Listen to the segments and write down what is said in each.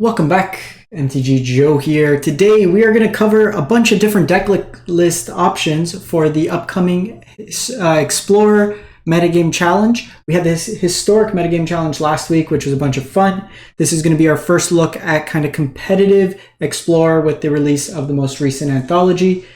Welcome back, MTG Joe here. Today we are going to cover a bunch of different deck list options for the upcoming Explorer Metagame Challenge. We had this historic Metagame Challenge last week, which was a bunch of fun. This is going to be our first look at kind of competitive Explorer with the release of the most recent Anthology.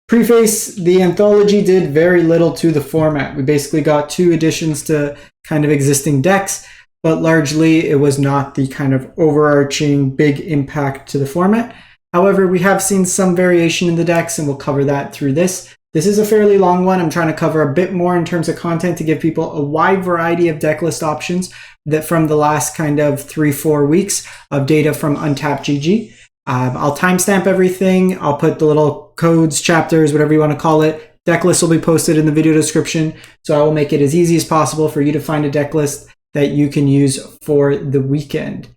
Preface, the Anthology did very little to the format. We basically got 2 additions to kind of existing decks, but largely it was not the kind of overarching big impact to the format. However, we have seen some variation in the decks, and we'll cover that through this. This is a fairly long one. I'm trying to cover a bit more in terms of content to give people a wide variety of deck list options that from the last kind of 3-4 weeks of data from Untapped GG. I'll timestamp everything. I'll put the little codes, chapters, whatever you want to call it. Deck list will be posted in the video description, so I will make it as easy as possible for you to find a deck list that you can use for the weekend.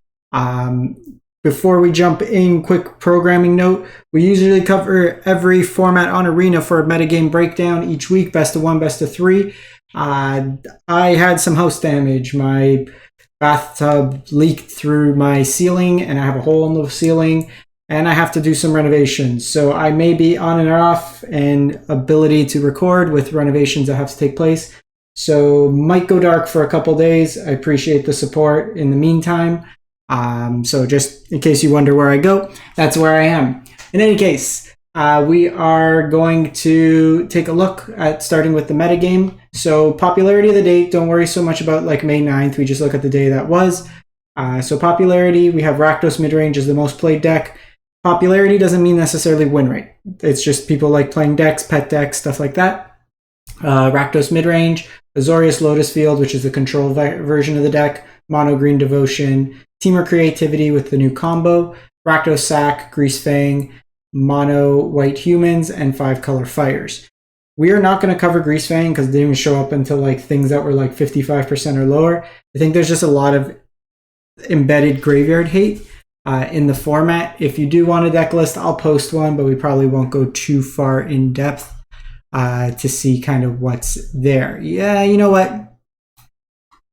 Before we jump in, quick programming note. We usually cover every format on Arena for a metagame breakdown each week, best of 1, best of 3. I had some house damage. My bathtub leaked through my ceiling and I have a hole in the ceiling and I have to do some renovations. So I may be on and off and ability to record with renovations that have to take place. So might go dark for a couple days. I appreciate the support in the meantime. So just in case you wonder where I go, that's where I am. In any case, we are going to take a look at starting with the metagame. So popularity of the day, don't worry so much about like May 9th. We just look at the day that was. So popularity, we have Rakdos Midrange as the most played deck. Popularity doesn't mean necessarily win rate. It's just people like playing decks, pet decks, stuff like that. Rakdos Midrange, Azorius Lotus Field, which is the control version of the deck, Mono Green Devotion, Temur Creativity with the new combo, Rakdos Sac, Greasefang, Mono White Humans, and 5 color Fires. We are not going to cover Greasefang because it didn't even show up until like things that were like 55% or lower. I think there's just a lot of embedded graveyard hate in the format. If you do want a deck list, I'll post one, but we probably won't go too far in depth to see kind of what's there. Yeah, you know what?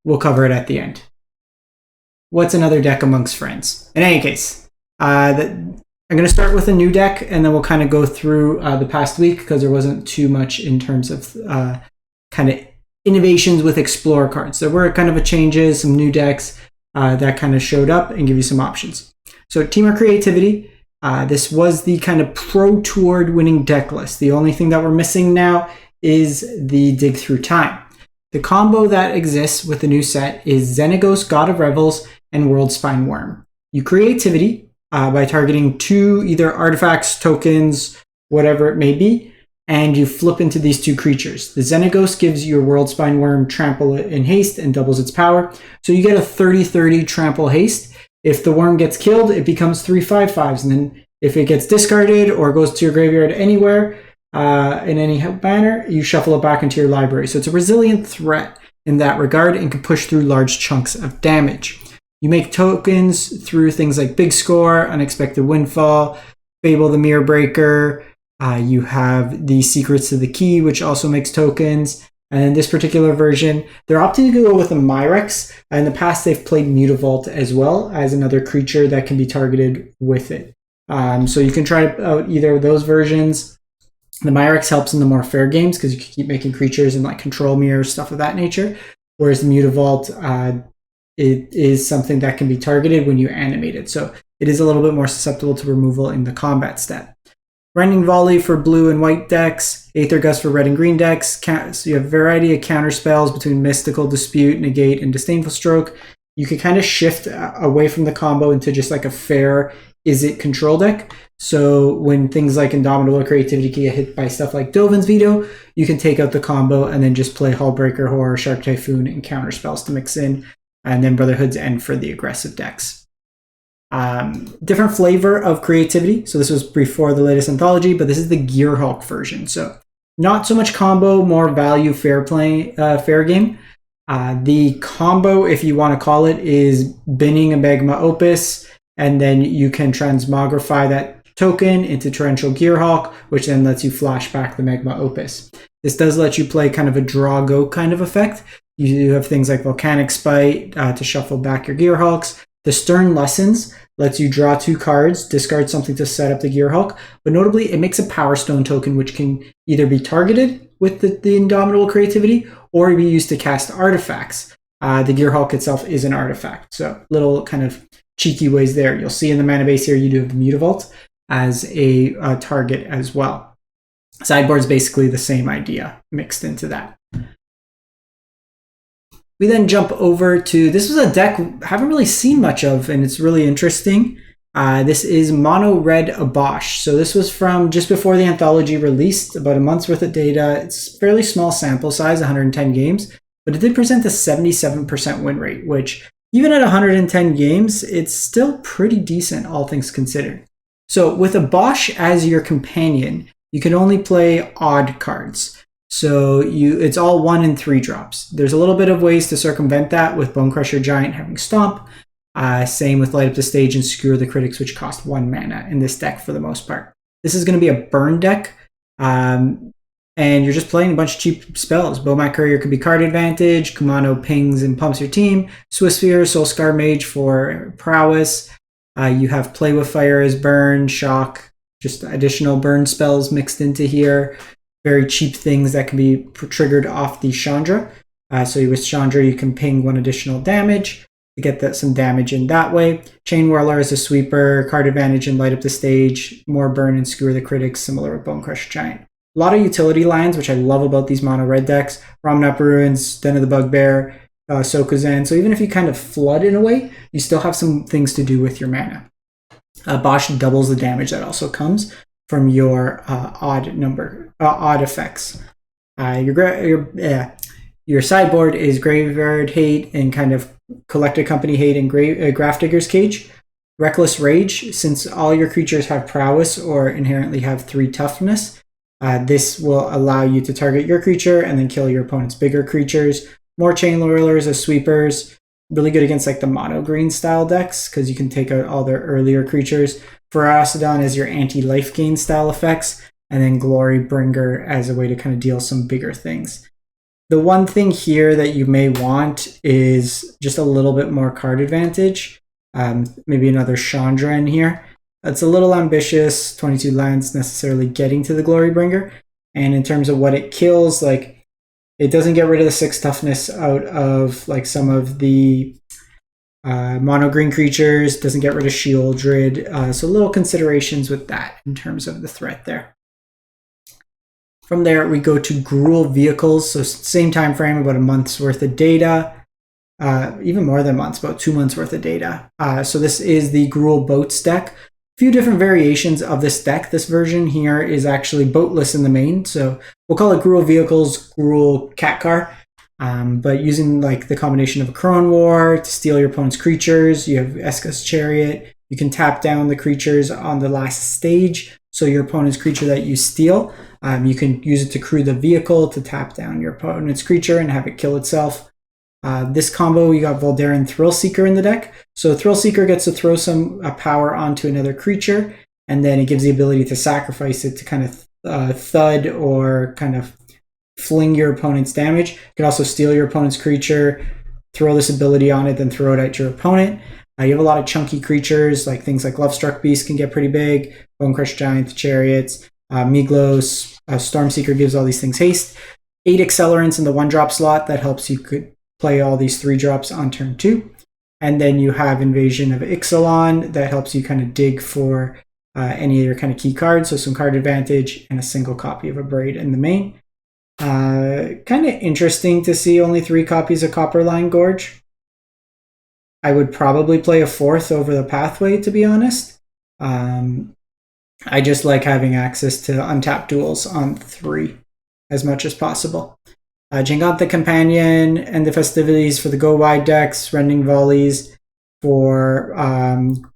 We'll cover it at the end. What's another deck amongst friends? In any case, I'm going to start with a new deck, and then we'll kind of go through the past week because there wasn't too much in terms of kind of innovations with Explorer cards. There were kind of a changes, some new decks that kind of showed up and give you some options. So Temur Creativity. This was the kind of Pro Tour winning deck list. The only thing that we're missing now is the Dig Through Time. The combo that exists with the new set is Xenagos, God of Revels, and Worldspine Worm. You Creativity by targeting 2 either artifacts, tokens, whatever it may be, and you flip into these 2 creatures. The Xenagos gives your Worldspine Worm trample in haste and doubles its power. So you get a 30-30 trample haste. If the worm gets killed, it becomes 3 5/5s, and then if it gets discarded or goes to your graveyard anywhere in any manner, you shuffle it back into your library. So it's a resilient threat in that regard and can push through large chunks of damage. You make tokens through things like Big Score, Unexpected Windfall, Fable the Mirror Breaker. You have the Secrets to the Key, which also makes tokens. And in this particular version, they're opting to go with a Myrex. In the past, they've played Mutavault as well as another creature that can be targeted with it. So you can try out either of those versions. The Myrex helps in the more fair games because you can keep making creatures and like control mirrors, stuff of that nature. Whereas the Mutavault, it is something that can be targeted when you animate it. So it is a little bit more susceptible to removal in the combat stat. Rending Volley for blue and white decks, Aether Gust for red and green decks. So you have a variety of counter spells between Mystical Dispute, Negate, and Disdainful Stroke. You can kind of shift away from the combo into just like a fair Izzet control deck. So when things like Indomitable Creativity can get hit by stuff like Dovin's Veto, you can take out the combo and then just play Hullbreaker, Horror, Shark Typhoon, and counter spells to mix in. And then Brotherhood's End for the aggressive decks. Different flavor of creativity. So this was before the latest Anthology, but this is the Gearhulk version. So not so much combo, more value, fair game. The combo, if you want to call it, is binning a Magma Opus, and then you can transmogrify that token into Torrential Gearhulk, which then lets you flash back the Magma Opus. This does let you play kind of a draw-go kind of effect. You have things like Volcanic Spite to shuffle back your Gearhulks, The Stern Lessons lets you draw 2 cards, discard something to set up the Gear Hulk, but notably it makes a Power Stone token which can either be targeted with the Indomitable Creativity or be used to cast artifacts. The Gear Hulk itself is an artifact, so little kind of cheeky ways there. You'll see in the mana base here you do have the Mutavault as a target as well. Sideboard's basically the same idea mixed into that. We then jump over to, this was a deck I haven't really seen much of, and it's really interesting. This is Mono Red Obosh. So this was from just before the Anthology released, about a month's worth of data. It's fairly small sample size, 110 games, but it did present a 77% win rate, which even at 110 games, it's still pretty decent, all things considered. So with Obosh as your companion, you can only play odd cards. So it's all 1 and 3 drops. There's a little bit of ways to circumvent that with Bonecrusher Giant having Stomp. Same with Light Up the Stage and Skewer the Critics, which cost 1 mana in this deck for the most part. This is going to be a burn deck, and you're just playing a bunch of cheap spells. Bowmat Courier could be card advantage, Kumano pings and pumps your team, Swiftspear, Soulscar Mage for prowess. You have Play with Fire as burn, Shock, just additional burn spells mixed into here. Very cheap things that can be triggered off the Chandra. So with Chandra, you can ping 1 additional damage to get some damage in that way. Chain Whirler is a sweeper, card advantage and Light Up the Stage, more burn and Skewer the Critics, similar with Bonecrusher Giant. A lot of utility lines, which I love about these mono red decks. Ramunap Ruins, Den of the Bugbear, Sokozen. So even if you kind of flood in a way, you still have some things to do with your mana. Bosch doubles the damage that also comes from your odd effects. Your sideboard is Graveyard Hate and kind of Collected Company Hate and Grafdigger's Cage. Reckless Rage, since all your creatures have prowess or inherently have 3 toughness, this will allow you to target your creature and then kill your opponent's bigger creatures. More Chain Whirlers as sweepers, really good against like the mono green style decks because you can take out all their earlier creatures. Ferocodon as your anti-life gain style effects, and then Glory Bringer as a way to kind of deal some bigger things. The one thing here that you may want is just a little bit more card advantage. Maybe another Chandra in here. It's a little ambitious, 22 lands necessarily getting to the Glory Bringer. And in terms of what it kills, like it doesn't get rid of the 6 toughness out of like some of the mono green creatures, doesn't get rid of Shieldred, so little considerations with that in terms of the threat there. From there we go to Gruul Vehicles, so same time frame, about a month's worth of data, even more than months, about 2 months worth of data. So this is the Gruul Boats deck. A few different variations of this deck. This version here is actually boatless in the main, so we'll call it Gruul Vehicles, Gruul Cat Car. But using like the combination of a Crone War to steal your opponent's creatures, you have Eska's Chariot, you can tap down the creatures on the last stage, so your opponent's creature that you steal, you can use it to crew the vehicle to tap down your opponent's creature and have it kill itself. This combo, you got Voldaren Thrillseeker in the deck, so Thrillseeker gets to throw some power onto another creature, and then it gives the ability to sacrifice it to kind of thud or kind of fling your opponent's damage. You can also steal your opponent's creature, throw this ability on it, then throw it at your opponent. You have a lot of chunky creatures, like things like Lovestruck Beast can get pretty big, Bonecrusher Giant, Chariots, Miglos, Stormseeker gives all these things haste. 8 accelerants in the 1-drop slot that helps you could play all these 3-drops on turn 2. And then you have Invasion of Ixalan that helps you kind of dig for any of your kind of key cards, so some card advantage and a single copy of a Braid in the main. Kind of interesting to see only 3 copies of Copperline Gorge. I would probably play a 4th over the Pathway, to be honest. I just like having access to untapped duels on 3 as much as possible. Jingantha Companion and the Festivities for the Go Wide decks, Rending Volleys for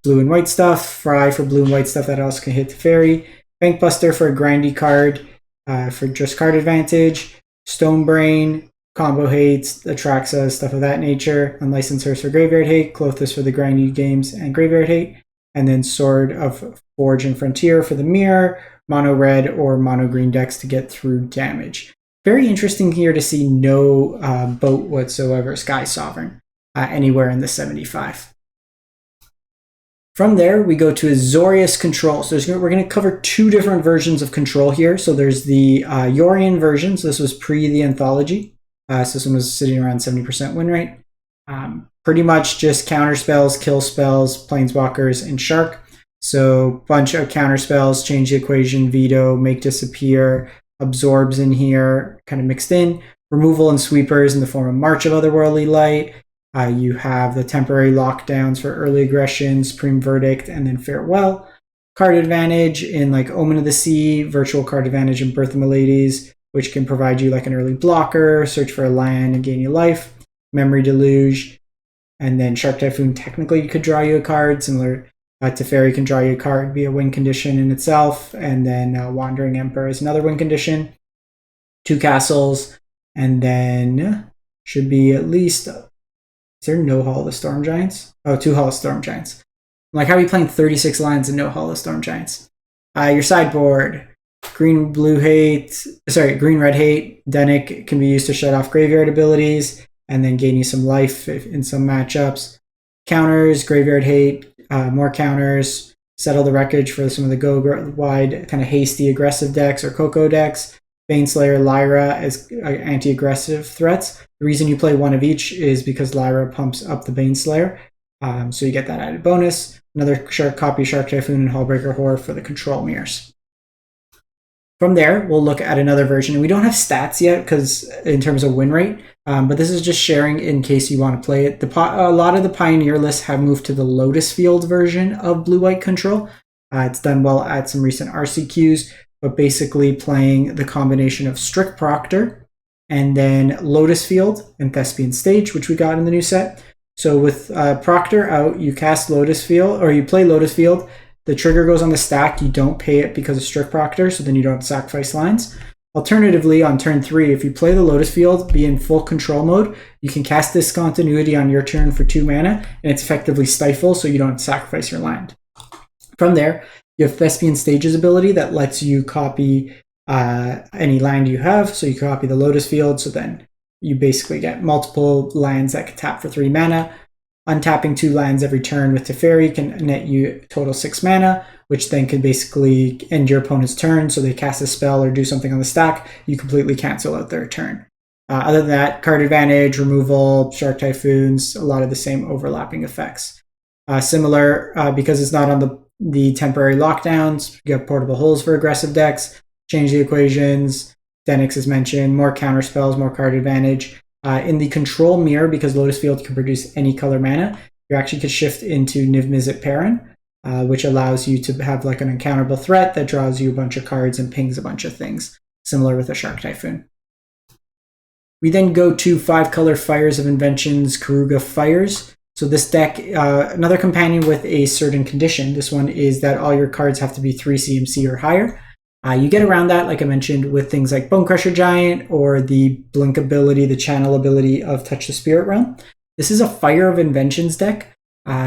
blue and white stuff, Fry for blue and white stuff that also can hit the fairy, Bankbuster for a grindy card, for just card advantage, Stonebrain, combo hates, Atraxa, stuff of that nature, Unlicensed Hearse for graveyard hate, Clothis for the grindy games and graveyard hate, and then Sword of Forge and Frontier for the mirror, mono red or mono green decks to get through damage. Very interesting here to see no boat whatsoever, Sky Sovereign, anywhere in the 75. From there, we go to Azorius Control. So we're going to cover two different versions of Control here. So there's the Yorion version. So this was pre the Anthology. So this one was sitting around 70% win rate. Pretty much just counter spells, kill spells, planeswalkers, and shark. So bunch of counter spells, change the equation, veto, make disappear, absorbs in here, kind of mixed in. Removal and sweepers in the form of March of Otherworldly Light. You have the temporary lockdowns for early aggression, Supreme Verdict, and then Farewell. Card advantage in like Omen of the Sea, virtual card advantage in Birth of Miladies, which can provide you like an early blocker, search for a land and gain you life. Memory Deluge, and then Shark Typhoon, technically you could draw you a card, similar to Fairy can draw you a card, be a win condition in itself, and then Wandering Emperor is another win condition. 2 castles, and then should be at least... Is there no Hall of the Storm Giants? Oh, 2 Hall of Storm Giants. Like, how are you playing 36 lands and no Hall of Storm Giants? Your sideboard, green red hate. Denick can be used to shut off graveyard abilities and then gain you some life in some matchups. Counters, graveyard hate, more counters. Settle the Wreckage for some of the go wide, kind of hasty, aggressive decks or Coco decks. Baneslayer, Lyra as anti-aggressive threats. The reason you play one of each is because Lyra pumps up the Baneslayer, so you get that added bonus. Another copy Shark Typhoon and Hullbreaker Horror for the control mirrors. From there, we'll look at another version, and we don't have stats yet because in terms of win rate, but this is just sharing in case you want to play it. A lot of the Pioneer lists have moved to the Lotus Field version of Blue-White Control. It's done well at some recent RCQs, but basically playing the combination of Strict Proctor and then Lotus Field and Thespian Stage, which we got in the new set. So with Proctor out, you cast Lotus Field, or you play Lotus Field. The trigger goes on the stack. You don't pay it because of Strict Proctor, so then you don't sacrifice lines. Alternatively, on turn 3, if you play the Lotus Field, be in full control mode, you can cast Discontinuity on your turn for 2 mana, and it's effectively Stifle, so you don't sacrifice your land. From there, you have Thespian Stage's ability that lets you copy any land you have. So you copy the Lotus Field, so then you basically get multiple lands that can tap for 3 mana. Untapping 2 lands every turn with Teferi can net you total 6 mana, which then can basically end your opponent's turn. So they cast a spell or do something on the stack, you completely cancel out their turn. Other than that, card advantage, removal, Shark Typhoons, a lot of the same overlapping effects. Similar, because it's not on the temporary lockdowns, you have portable holes for aggressive decks, change the equations, Denix as mentioned, more counter spells, more card advantage. In the control mirror, because Lotus Field can produce any color mana, you actually could shift into Niv Mizzet Perrin, which allows you to have like an uncounterable threat that draws you a bunch of cards and pings a bunch of things, similar with a Shark Typhoon. We then go to 5-color Fires of Inventions, Karuga Fires. So this deck, another companion with a certain condition. This one is that all your cards have to be 3 CMC or higher. You get around that, like I mentioned, with things like Bonecrusher Giant or the Blink ability, the channel ability of Touch the Spirit Realm. This is a Fire of Inventions deck.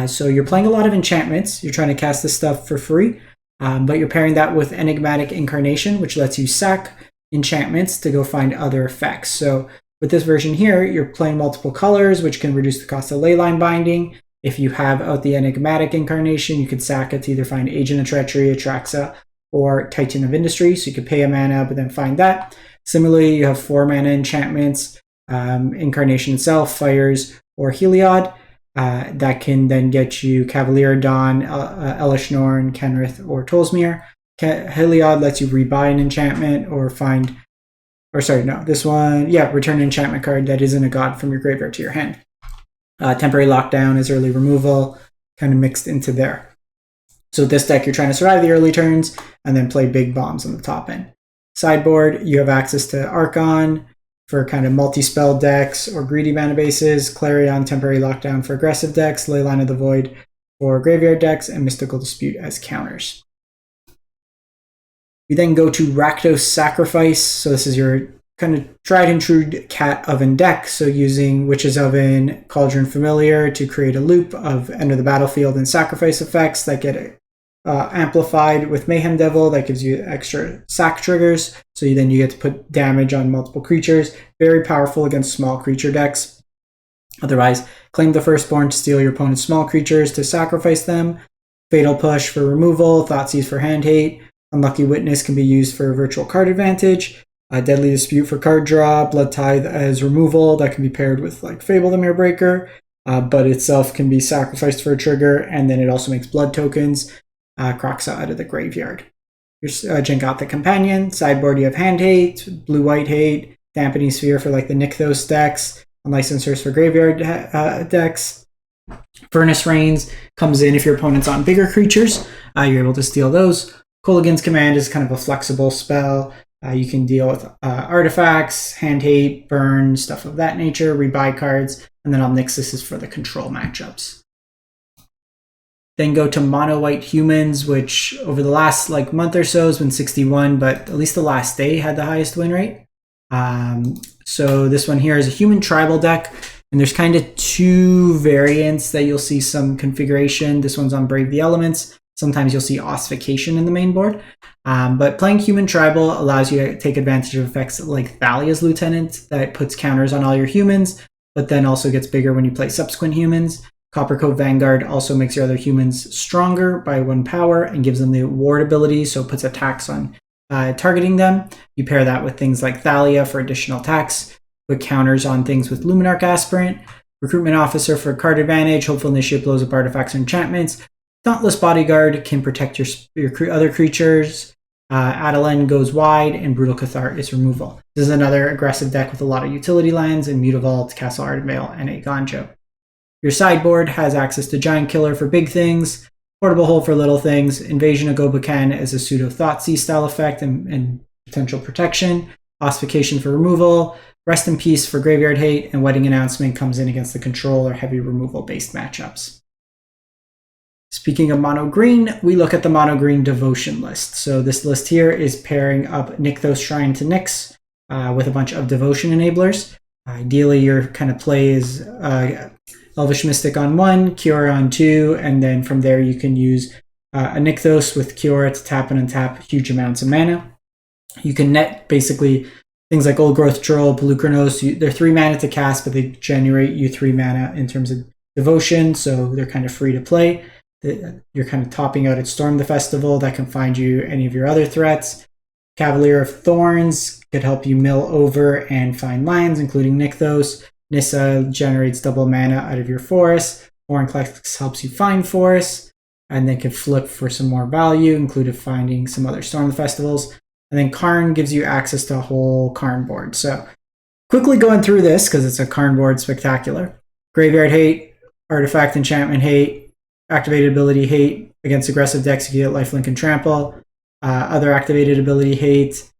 So you're playing a lot of enchantments. You're trying to cast this stuff for free, but you're pairing that with Enigmatic Incarnation, which lets you sack enchantments to go find other effects. So with this version here, you're playing multiple colors, which can reduce the cost of Leyline Binding. If you have out the Enigmatic Incarnation, you could sack it to either find Agent of Treachery, Atraxa, or Titan of Industry, so you could pay a mana but then find that. Similarly, you have 4 mana enchantments, Incarnation itself, Fires, or Heliod, that can then get you Cavalier Dawn, Elish Norn, Kenrith, or Tolsmir. Heliod lets you rebuy an enchantment or find, or sorry, no, this one, yeah, return an enchantment card that isn't a god from your graveyard to your hand. Temporary Lockdown is early removal, kind of mixed into there. So with this deck, you're trying to survive the early turns and then play big bombs on the top end. Sideboard, you have access to Archon for kind of multi-spell decks or greedy mana bases, Clarion, Temporary Lockdown for aggressive decks, Leyline of the Void for graveyard decks, and Mystical Dispute as counters. We then go to Rakdos Sacrifice. So this is your kind of tried and true cat oven deck. So using Witch's Oven, Cauldron Familiar to create a loop of enter the battlefield and sacrifice effects that get amplified with Mayhem Devil that gives you extra sack triggers. So then you get to put damage on multiple creatures. Very powerful against small creature decks. Otherwise, claim the Firstborn to steal your opponent's small creatures to sacrifice them. Fatal Push for removal, Thoughtseize for hand hate, Unlucky Witness can be used for virtual card advantage, Deadly Dispute for card draw, Blood Tithe as removal, that can be paired with like Fable the Mirror Breaker, but itself can be sacrificed for a trigger, and then it also makes blood tokens, Kroxa out of the graveyard. Your Jengothic Companion, sideboard you have hand hate, blue-white hate, Dampening Sphere for like the Nykthos decks, Unlicensed for graveyard decks. Furnace Rains comes in if your opponent's on bigger creatures. You're able to steal those. Kolaghan's Command is kind of a flexible spell. You can deal with artifacts, hand hate, burn, stuff of that nature, rebuy cards, and then Omnixis is for the control matchups. Then go to Mono White Humans, which over the last like month or so has been 61, but at least the last day had the highest win rate. So this one here is a human tribal deck, and there's kind of two variants that you'll see some configuration. This one's on Brave the Elements. Sometimes you'll see Ossification in the main board. But playing human tribal allows you to take advantage of effects like Thalia's Lieutenant that puts counters on all your humans, but then also gets bigger when you play subsequent humans. Coppercoat Vanguard also makes your other humans stronger by 1 power and gives them the ward ability, so it puts attacks on targeting them. You pair that with things like Thalia for additional attacks, put counters on things with Luminarch Aspirant, Recruitment Officer for card advantage, Hopeful Initiate blows up artifacts or enchantments, Dauntless Bodyguard can protect your other creatures, Adeline goes wide, and Brutal Cathart is removal. This is another aggressive deck with a lot of utility lands in Mutavault, Castle Ardenvale, and a Ganjo. Your sideboard has access to Giant Killer for big things, Portable Hole for little things, Invasion of Gobokan as a pseudo Thoughtseize style effect and potential protection, Ossification for removal, Rest in Peace for graveyard hate, and Wedding Announcement comes in against the control or heavy removal based matchups. Speaking of mono green, we look at the mono green devotion list. So this list here is pairing up Nykthos Shrine to Nyx with a bunch of devotion enablers. Ideally, your kind of play is Elvish Mystic on 1, Kiora on 2, and then from there you can use a Nykthos with Kiora to tap and untap huge amounts of mana. You can net basically things like Old Growth Troll, Pelucranos. They're 3 mana to cast, but they generate you 3 mana in terms of devotion, so they're kind of free to play. You're kind of topping out at Storm the Festival. That can find you any of your other threats. Cavalier of Thorns could help you mill over and find lands, including Nykthos. Nissa generates double mana out of your forest. Vorinclex helps you find forests, and then can flip for some more value, including finding some other Storm the Festivals. And then Karn gives you access to a whole Karn board. So quickly going through this, because it's a Karn board spectacular. Graveyard hate, artifact enchantment hate, activated ability hate against aggressive decks if you get lifelink and trample. Other activated ability hate.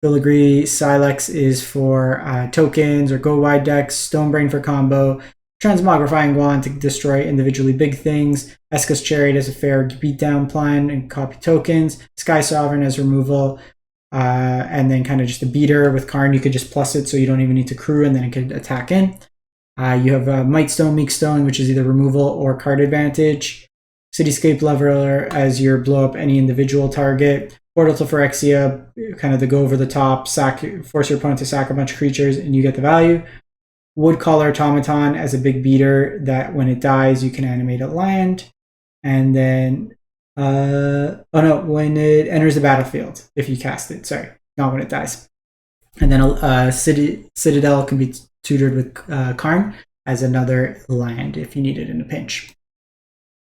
Filigree Silex is for tokens or go wide decks. Stonebrain for combo. Transmogrifying Wand to destroy individually big things. Esca's Chariot as a fair beatdown plan and copy tokens. Sky Sovereign as removal. And then kind of just a beater with Karn. You could just plus it so you don't even need to crew and then it could attack in. You have Mightstone, Meekstone, which is either removal or card advantage. Cityscape Leveler as your blow up any individual target. Portal to Phyrexia, kind of the go over the top, force your opponent to sack a bunch of creatures and you get the value. Woodcaller Automaton as a big beater that when it dies you can animate a land. And then, when it enters the battlefield, if you cast it, sorry, not when it dies. And then Citadel can be tutored with Karn as another land if you need it in a pinch.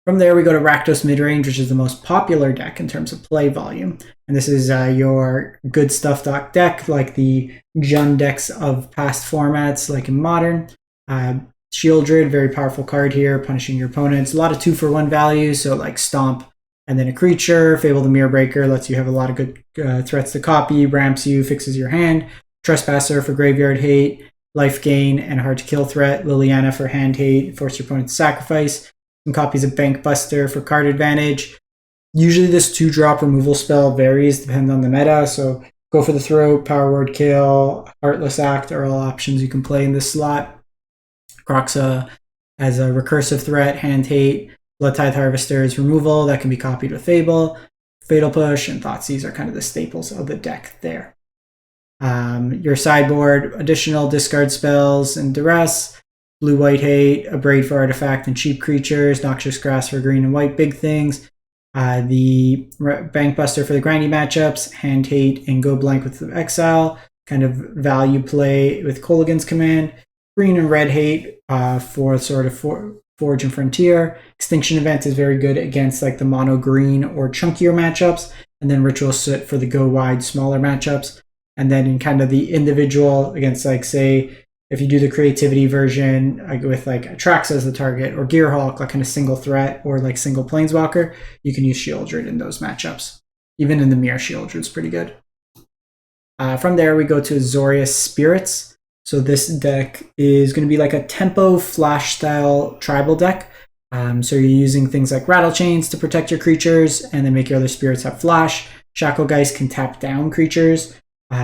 From there, we go to Rakdos Midrange, which is the most popular deck in terms of play volume. And this is your good stuff deck, like the Jund decks of past formats, like in Modern. Shieldred, very powerful card here, punishing your opponents. A lot of 2-for-1 value, so like Stomp and then a creature. Fable the Mirror Breaker lets you have a lot of good threats to copy, ramps you, fixes your hand. Trespasser for graveyard hate, life gain, and hard to kill threat. Liliana for hand hate, force your opponent to sacrifice. Some copies of Bank Buster for card advantage. Usually this 2-drop removal spell varies depending on the meta, so go for the throat, power word kill, Heartless Act are all options you can play in this slot. Kroxa as a recursive threat, hand hate. Blood Tithe Harvester is removal, that can be copied with Fable. Fatal Push and Thoughtseize are kind of the staples of the deck there. Your sideboard, additional discard spells and Duress. Blue-white hate, a braid for artifact and cheap creatures, noxious grass for green and white big things, The Bank Buster for the grindy matchups, Hand Hate and Go Blank with the Exile, kind of value play with Kolaghan's Command, Green and Red Hate for sort of Forge and Frontier. Extinction Event is very good against like the mono green or chunkier matchups, and then Ritual Soot for the go wide smaller matchups. And then in kind of the individual against like say if you do the creativity version with like Atraxa as the target or Gearhulk, like kind of single threat or like single planeswalker, you can use Shieldred in those matchups. Even in the mirror, Shieldred's pretty good. From there, we go to Azorius Spirits. So this deck is going to be like a tempo flash style tribal deck. So you're using things like Rattle Chains to protect your creatures and then make your other spirits have flash. Shacklegeist can tap down creatures.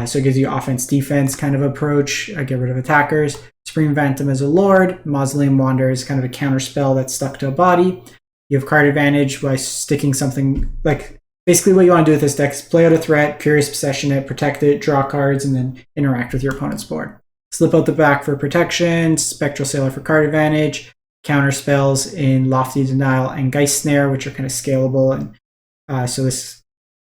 So it gives you offense-defense kind of approach, get rid of attackers. Supreme Phantom as a Lord. Mausoleum Wanderer is kind of a counter spell that's stuck to a body. You have card advantage by sticking something, like basically what you want to do with this deck is play out a threat, Curious Possession it, protect it, draw cards, and then interact with your opponent's board. Slip out the back for protection, Spectral Sailor for card advantage, counter spells in Lofty Denial and Geist Snare, which are kind of scalable. And so this,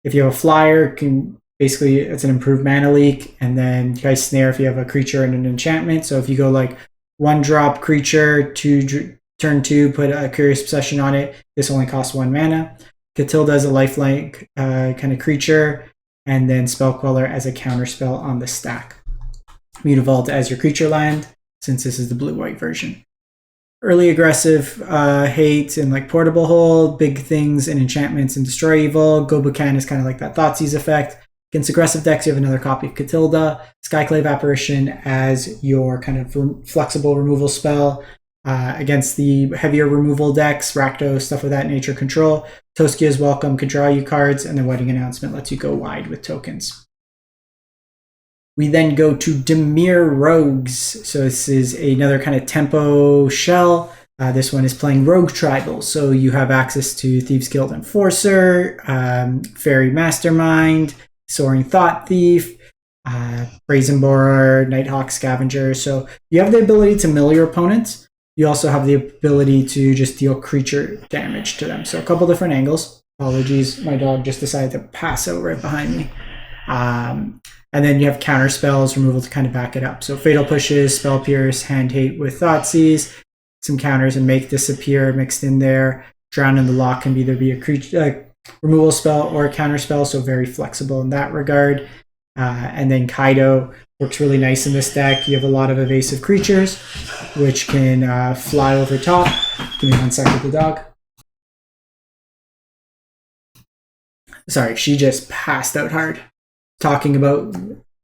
if you have a flyer, can basically, it's an improved mana leak, and then Geist Snare if you have a creature and an enchantment. So if you go like 1-drop creature, turn 2, put a Curious Possession on it, this only costs 1 mana. Catilda as a lifelink kind of creature, and then Spellqueller as a counter spell on the stack. Mutavault as your creature land, since this is the blue-white version. Early aggressive hate and like Portable Hold, big things and enchantments and Destroy Evil. Gobukan is kind of like that Thoughtseize effect. Against aggressive decks, you have another copy of Catilda. Skyclave Apparition as your kind of flexible removal spell. Against the heavier removal decks, Rakdos, stuff of that nature, control. Toskia is welcome, can draw you cards, and the Wedding Announcement lets you go wide with tokens. We then go to Dimir Rogues. So this is another kind of tempo shell. This one is playing Rogue Tribal. So you have access to Thieves Guild Enforcer, Fairy Mastermind, Soaring Thought Thief, Brazen Borer, Nighthawk Scavenger. So you have the ability to mill your opponents. You also have the ability to just deal creature damage to them. So a couple different angles. Apologies, my dog just decided to pass out right behind me. And then you have counter spells, removal to kind of back it up. So Fatal Pushes, Spell Pierce, Hand Hate with Thoughtseize, some counters and Make Disappear mixed in there. Drown in the Lock can either be a creature removal spell or a counter spell, so very flexible in that regard. And then Kaido works really nice in this deck. You have a lot of evasive creatures, which can fly over top. Give me 1 second with the dog. Sorry, she just passed out hard. Talking about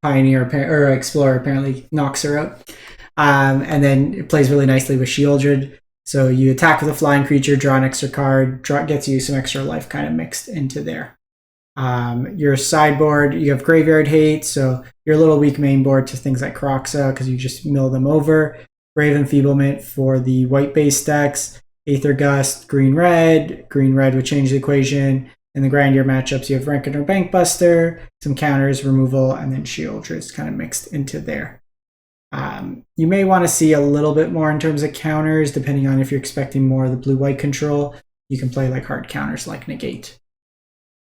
Pioneer or Explorer apparently knocks her out. And then it plays really nicely with Shieldred. So you attack with a flying creature, draw an extra card, gets you some extra life kind of mixed into there. Your sideboard, you have Graveyard Hate, so you're a little weak main board to things like Kroxa because you just mill them over. Brave Enfeeblement for the white base decks. Aether Gust, green-red would change the equation. In the grindier matchups, you have Rankin or Bankbuster, some counters, removal, and then Shieldred kind of mixed into there. You may want to see a little bit more in terms of counters, depending on if you're expecting more of the blue-white control. You can play like hard counters like Negate.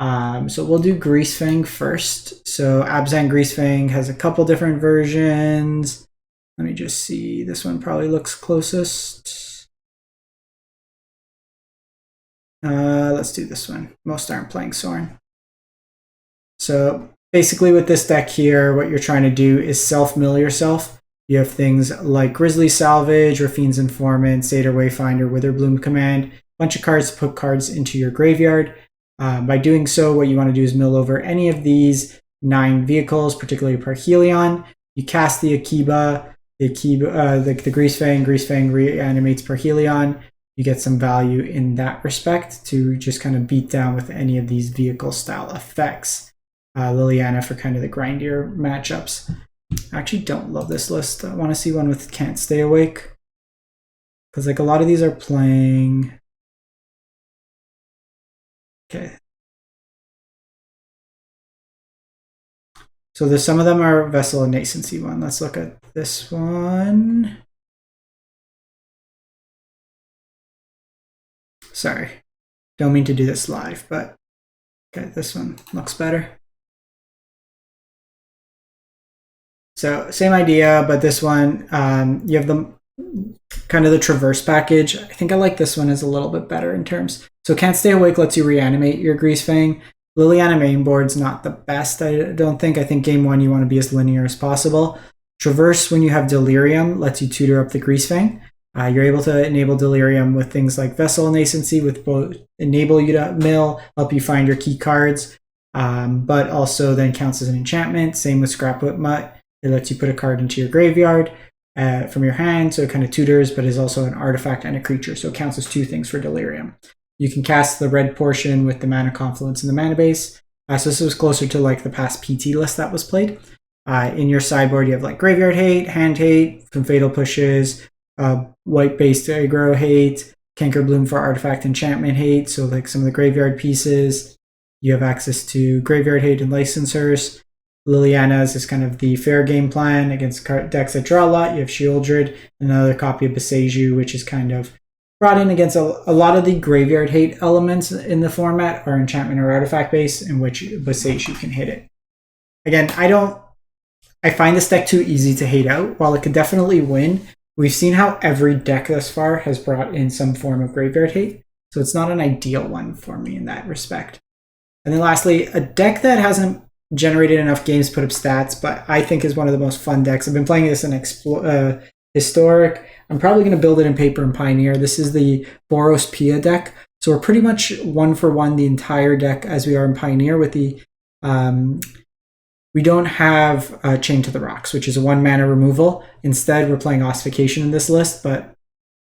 So we'll do Greasefang first. So Abzan Greasefang has a couple different versions. Let me just see. This one probably looks closest. Let's do this one. Most aren't playing Sorin. So basically with this deck here, what you're trying to do is self-mill yourself. You have things like Grizzly Salvage, Rafine's Informant, Satyr Wayfinder, Witherbloom Command, a bunch of cards to put cards into your graveyard. By doing so, what you want to do is mill over any of these 9 vehicles, particularly Parhelion. You cast the Akiba, the Greasefang reanimates Parhelion. You get some value in that respect to just kind of beat down with any of these vehicle style effects. Liliana for kind of the grindier matchups. I actually don't love this list. I want to see one with Can't Stay Awake. Because like a lot of these are playing... Okay. So there's some of them are Vessel and Nascency one. Let's look at this one. Sorry. don't mean to do this live, but okay, this one looks better. So same idea, but this one, you have the kind of the traverse package. I think I like this one as a little bit better in terms. So Can't Stay Awake lets you reanimate your Greasefang. Liliana main board's not the best, I don't think. I think game one you want to be as linear as possible. Traverse, when you have Delirium, lets you tutor up the Greasefang. You're able to enable Delirium with things like Vessel Nascency, with both enable you to mill, help you find your key cards, but also then counts as an enchantment. Same with Scrapwood Mutt. It lets you put a card into your graveyard from your hand, so it kind of tutors, but is also an artifact and a creature, so it counts as two things for Delirium. You can cast the red portion with the Mana Confluence in the mana base. So this was closer to like the past PT list that was played. In your sideboard, you have like Graveyard Hate, Hand Hate, from Fatal Pushes, white-based aggro hate, Canker Bloom for artifact enchantment hate, so like some of the graveyard pieces. You have access to Graveyard Hate and Licensors. Liliana's is kind of the fair game plan against decks that draw a lot. You have Shieldred, another copy of Beseju, which is kind of brought in against a lot of the Graveyard Hate elements in the format are enchantment or artifact based, in which Beseju can hit it. Again, I find this deck too easy to hate out. While it could definitely win, we've seen how every deck thus far has brought in some form of Graveyard Hate, so it's not an ideal one for me in that respect. And then lastly, a deck that hasn't generated enough games to put up stats, but I think is one of the most fun decks. I've been playing this in Historic. I'm probably going to build it in Paper and Pioneer. This is the Boros Pia deck. So we're pretty much one for one the entire deck as we are in Pioneer with the... we don't have Chain to the Rocks, which is a 1 mana removal. Instead, we're playing Ossification in this list, but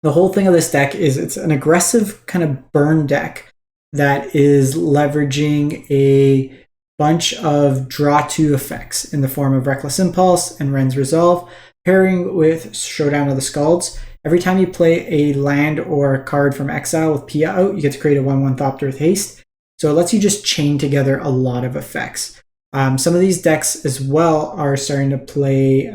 the whole thing of this deck is it's an aggressive kind of burn deck that is leveraging a bunch of draw 2 effects in the form of Reckless Impulse and Ren's Resolve, pairing with Showdown of the Skalds. Every time you play a land or a card from exile with Pia out, you get to create a 1/1 Thopter with haste. So it lets you just chain together a lot of effects. Some of these decks as well are starting to play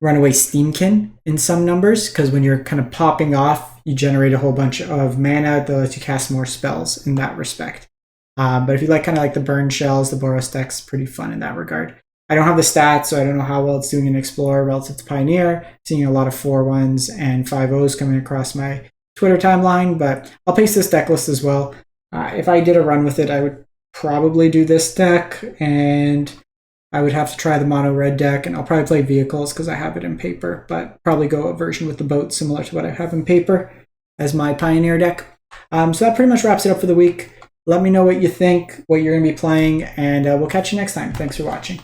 Runaway Steamkin in some numbers, because when you're kind of popping off, you generate a whole bunch of mana that lets you cast more spells in that respect. But if you like kind of like the burn shells, the Boros deck's pretty fun in that regard. I don't have the stats, so I don't know how well it's doing in Explorer relative to Pioneer. Seeing a lot of 4-1s and 5-0s coming across my Twitter timeline, but I'll paste this deck list as well. If I did a run with it, I would probably do this deck, and I would have to try the mono red deck, and I'll probably play Vehicles because I have it in Paper, but probably go a version with the boat similar to what I have in Paper as my Pioneer deck. So that pretty much wraps it up for the week. Let me know what you think, what you're going to be playing, and we'll catch you next time. Thanks for watching.